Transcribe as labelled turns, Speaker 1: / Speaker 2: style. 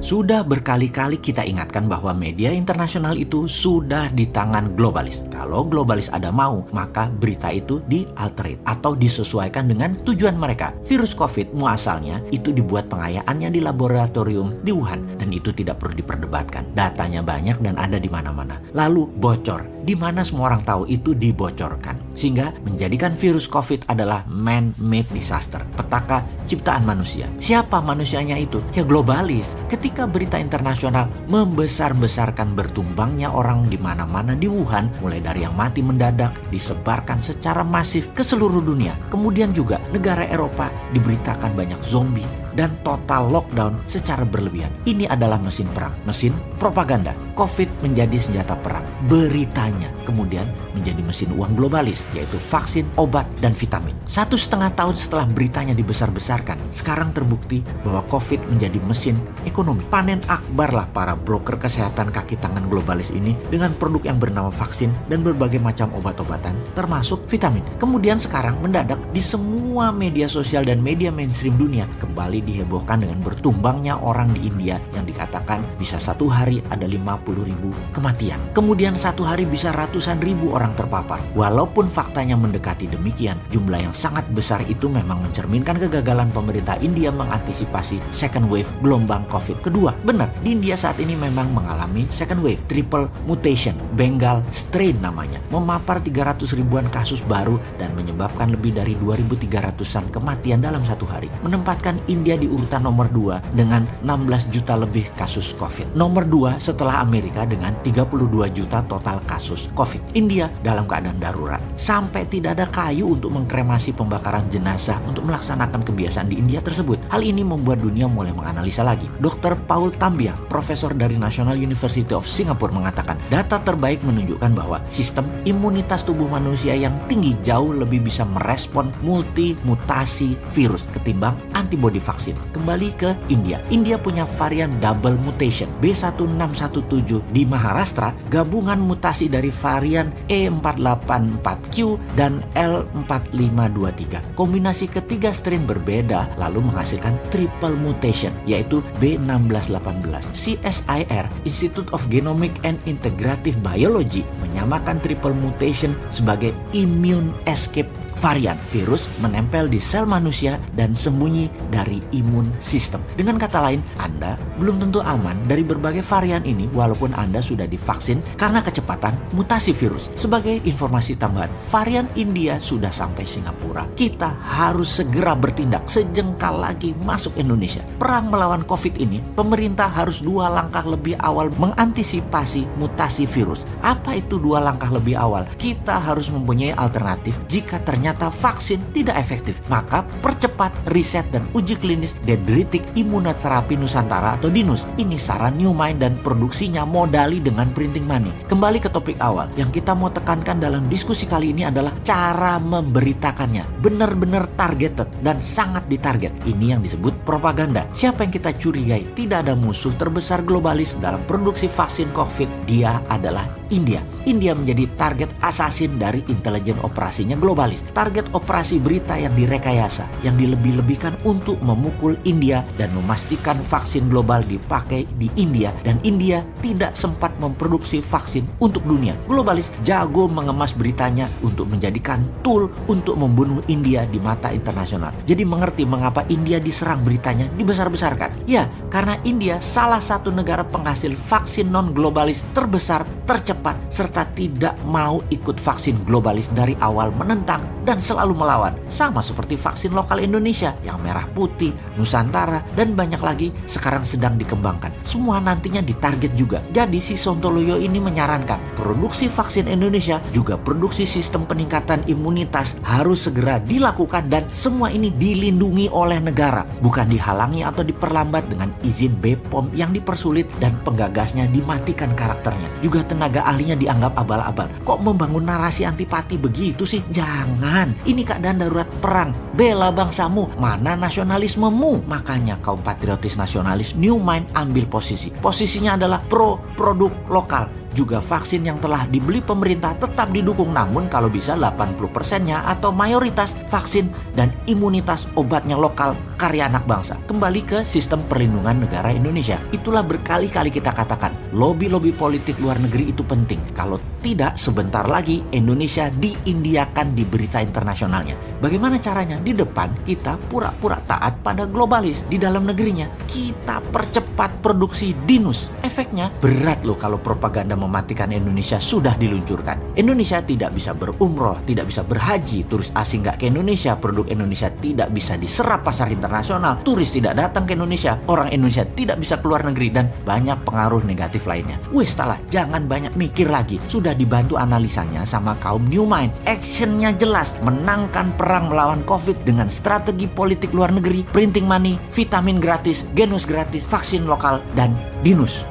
Speaker 1: Sudah berkali-kali kita ingatkan bahwa media internasional itu sudah di tangan globalis. Kalau globalis ada mau, maka berita itu di-alterate atau disesuaikan dengan tujuan mereka. Virus COVID muasalnya itu dibuat pengayaannya di laboratorium di Wuhan, dan itu tidak perlu diperdebatkan. Datanya banyak dan ada di mana-mana. Lalu bocor, di mana semua orang tahu itu dibocorkan. Sehingga menjadikan virus COVID adalah man-made disaster, petaka ciptaan manusia. Siapa manusianya itu? Ya globalis. Ketika berita internasional membesar-besarkan bertumbangnya orang di mana-mana di Wuhan, mulai dari yang mati mendadak, disebarkan secara masif ke seluruh dunia. Kemudian juga negara Eropa diberitakan banyak zombie dan total lockdown secara berlebihan. Ini adalah mesin perang, mesin propaganda. COVID menjadi senjata perang. Beritanya kemudian menjadi mesin uang globalis, yaitu vaksin, obat, dan vitamin. 1,5 tahun setelah beritanya dibesar-besarkan, sekarang terbukti bahwa COVID menjadi mesin ekonomi. Panen akbar lah para broker kesehatan kaki tangan globalis ini dengan produk yang bernama vaksin dan berbagai macam obat-obatan, termasuk vitamin. Kemudian sekarang mendadak di semua media sosial dan media mainstream dunia kembali dihebohkan dengan bertumbangnya orang di India yang dikatakan bisa satu hari ada 50.000 kematian. Kemudian satu hari bisa ratusan ribu orang terpapar. Walaupun faktanya mendekati demikian, jumlah yang sangat besar itu memang mencerminkan kegagalan pemerintah India mengantisipasi second wave gelombang COVID kedua. Benar, di India saat ini memang mengalami second wave, triple mutation, Bengal strain namanya, memapar 300 ribuan kasus baru dan menyebabkan lebih dari 2.300-an kematian dalam satu hari, menempatkan India di urutan nomor 2 dengan 16 juta lebih kasus COVID. Nomor 2 setelah Amerika dengan 32 juta total kasus COVID. India dalam keadaan darurat. Sampai tidak ada kayu untuk mengkremasi pembakaran jenazah untuk melaksanakan kebiasaan di India tersebut. Hal ini membuat dunia mulai menganalisa lagi. Dr. Paul Tambiah, profesor dari National University of Singapore mengatakan, data terbaik menunjukkan bahwa sistem imunitas tubuh manusia yang tinggi jauh lebih bisa merespon multi-mutasi virus ketimbang antibodi vaksin. Kembali ke India. India punya varian double mutation B1617 di Maharashtra, gabungan mutasi dari varian E484Q dan L4523. Kombinasi ketiga strain berbeda lalu menghasilkan triple mutation, yaitu B1618. CSIR, Institute of Genomic and Integrative Biology, menyamakan triple mutation sebagai immune escape varian. Virus menempel di sel manusia dan sembunyi dari imun sistem. Dengan kata lain, Anda belum tentu aman dari berbagai varian ini walaupun Anda sudah divaksin karena kecepatan mutasi virus. Sebagai informasi tambahan, varian India sudah sampai Singapura. Kita harus segera bertindak sejengkal lagi masuk Indonesia. Perang melawan COVID ini, pemerintah harus 2 langkah lebih awal mengantisipasi mutasi virus. Apa itu 2 langkah lebih awal? Kita harus mempunyai alternatif jika ternyata vaksin tidak efektif. Maka percepat riset dan uji klinis dendritik imunoterapi Nusantara atau DINUS. Ini saran New Mind dan produksinya modali dengan printing money. Kembali ke topik awal, yang kita mau tekankan dalam diskusi kali ini adalah cara memberitakannya. Benar-benar targeted dan sangat ditarget. Ini yang disebut propaganda. Siapa yang kita curigai? Tidak ada musuh terbesar globalis dalam produksi vaksin COVID. Dia adalah India. India menjadi target assassin dari intelijen operasinya globalis. Target operasi berita yang direkayasa, yang dilebih-lebihkan untuk memukul India dan memastikan vaksin global dipakai di India, dan India tidak sempat memproduksi vaksin untuk dunia. Globalis jago mengemas beritanya untuk menjadikan tool untuk membunuh India di mata internasional. Jadi mengerti mengapa India diserang beritanya dibesar-besarkan. Ya, karena India salah satu negara penghasil vaksin non-globalis terbesar, tercepat, serta tidak mau ikut vaksin globalis dari awal, menentang dan selalu melawan. Sama seperti vaksin lokal Indonesia yang merah putih, Nusantara, dan banyak lagi sekarang sedang dikembangkan. Semua nantinya ditarget juga. Jadi si Sontoloyo ini menyarankan produksi vaksin Indonesia juga produksi sistem peningkatan imunitas harus segera dilakukan, dan semua ini dilindungi oleh negara, bukan dihalangi atau diperlambat dengan izin BPOM yang dipersulit dan penggagasnya dimatikan karakternya. Juga tenaga ahlinya dianggap abal-abal. Kok membangun narasi antipati begitu sih? Jangan. Ini keadaan darurat perang. Bela bangsamu. Mana nasionalismemu? Makanya kaum patriotis nasionalis New Mind ambil posisi. Posisinya adalah pro produk lokal. Juga vaksin yang telah dibeli pemerintah tetap didukung, namun kalau bisa 80%-nya atau mayoritas vaksin dan imunitas obatnya lokal prakarya anak bangsa. Kembali ke sistem perlindungan negara Indonesia. Itulah berkali-kali kita katakan, lobby-lobby politik luar negeri itu penting. Kalau tidak, sebentar lagi Indonesia diindiakan di berita internasionalnya. Bagaimana caranya? Di depan kita pura-pura taat pada globalis. Di dalam negerinya kita percepat produksi dinus. Efeknya berat loh kalau propaganda mematikan Indonesia sudah diluncurkan. Indonesia tidak bisa berumroh, tidak bisa berhaji, turis asing nggak ke Indonesia, produk Indonesia tidak bisa diserap pasar internasional, turis tidak datang ke Indonesia, orang Indonesia tidak bisa keluar negeri, dan banyak pengaruh negatif lainnya. Wes salah, jangan banyak mikir lagi. Sudah dibantu analisanya sama kaum New Mind. Actionnya jelas, menangkan perang melawan COVID dengan strategi politik luar negeri, printing money, vitamin gratis, genus gratis, vaksin lokal, dan dinus.